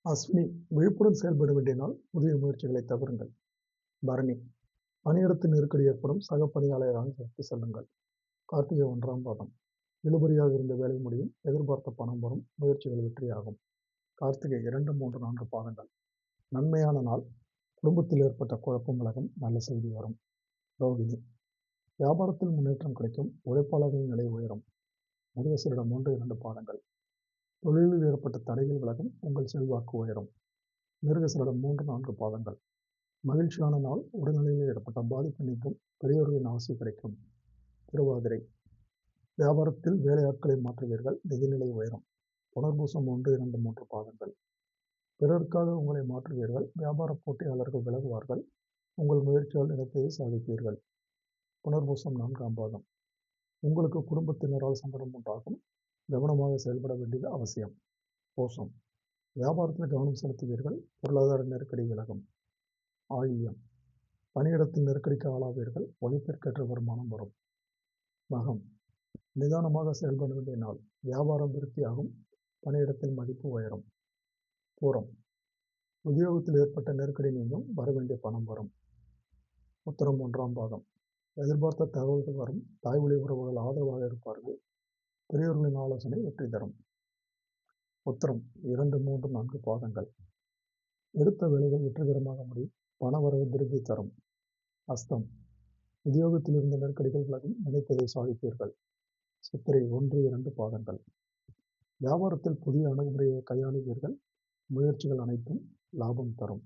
அஸ்வினி, விழிப்புடன் செயல்பட வேண்டிய நாள். புதிய முயற்சிகளை தவிருங்கள். பரணி, பணியிடத்தில் நெருக்கடி ஏற்படும். சக பணியாளராக சேர்த்து செல்லுங்கள். கார்த்திகை 1ஆம் பாதம், இழுபறியாக இருந்த வேலை முடியும். எதிர்பார்த்த பணம் வரும். முயற்சிகள் வெற்றியாகும். கார்த்திகை 2, 3, 4 பாதங்கள், நன்மையான நாள். குடும்பத்தில் ஏற்பட்ட குழப்பம் விலகும். நல்ல செய்தி வரும். ரோகிணி, வியாபாரத்தில் முன்னேற்றம் கிடைக்கும். உழைப்பாளர்களின் நிலை உயரும். மிருகசீரிடம் 1, 2 பாதங்கள், தொழிலில் ஏற்பட்ட தடைகள் விலகும். உங்கள் செல்வாக்கு உயரும். மிருகசீரிடம் 3, 4 பாதங்கள், மகிழ்ச்சியான நாள். உடல்நிலையில் ஏற்பட்ட பாதிப்பு நீங்கும். பெரியவர்களின் ஆசை கிடைக்கும். திருவாதிரை, வியாபாரத்தில் வேலையாட்களை மாற்றுவீர்கள். நிதிநிலை உயரும். புனர்பூசம் 1, 2, 3 பாதங்கள், பிறருக்காக உங்களை மாற்றுவீர்கள். வியாபார போட்டியாளர்கள் விலகுவார்கள். உங்கள் முயற்சியால் நினைத்ததை சாதிப்பீர்கள். புனர்பூசம் 4ஆம் பாதம், உங்களுக்கு குடும்பத்தினரால் சங்கடம் உண்டாகும். கவனமாக செயல்பட வேண்டியது அவசியம். பூசம், வியாபாரத்தில் கவனம் செலுத்துவீர்கள். பொருளாதார நெருக்கடி விலகும். ஆயில்யம், பணியிடத்தில் நெருக்கடிக்கு ஆளாவீர்கள். உழைப்பிற்கேற்ற வருமானம் வரும். மகம், நிதானமாக செயல்பட வேண்டிய நாள். வியாபாரம் விருத்தியாகும். பணியிடத்தில் மதிப்பு உயரும். பூரம், உத்தியோகத்தில் ஏற்பட்ட நெருக்கடி நீங்கும். வரவேண்டிய பணம் வரும். உத்தரம் 1ஆம் பாதம், எதிர்பார்த்த தகவல்கள் வரும். தாய் வழி உறவுகள் ஆதரவாக இருப்பார்கள். பெரியவர்களின் ஆலோசனை வெற்றி தரும். உத்தரம் 2, 3, 4 பாதங்கள், எடுத்த வேலைகள் வெற்றிகரமாக முடியும். பண வரவு திருப்தி தரும். அஸ்தம், உத்தியோகத்தில் இருந்த நெருக்கடிகள் விலகும். நினைத்ததை சாதிப்பீர்கள். சித்திரை 1, 2 பாதங்கள், வியாபாரத்தில் புதிய அணுகுமுறையை கையாளுவீர்கள். முயற்சிகள் அனைத்தும் லாபம் தரும்.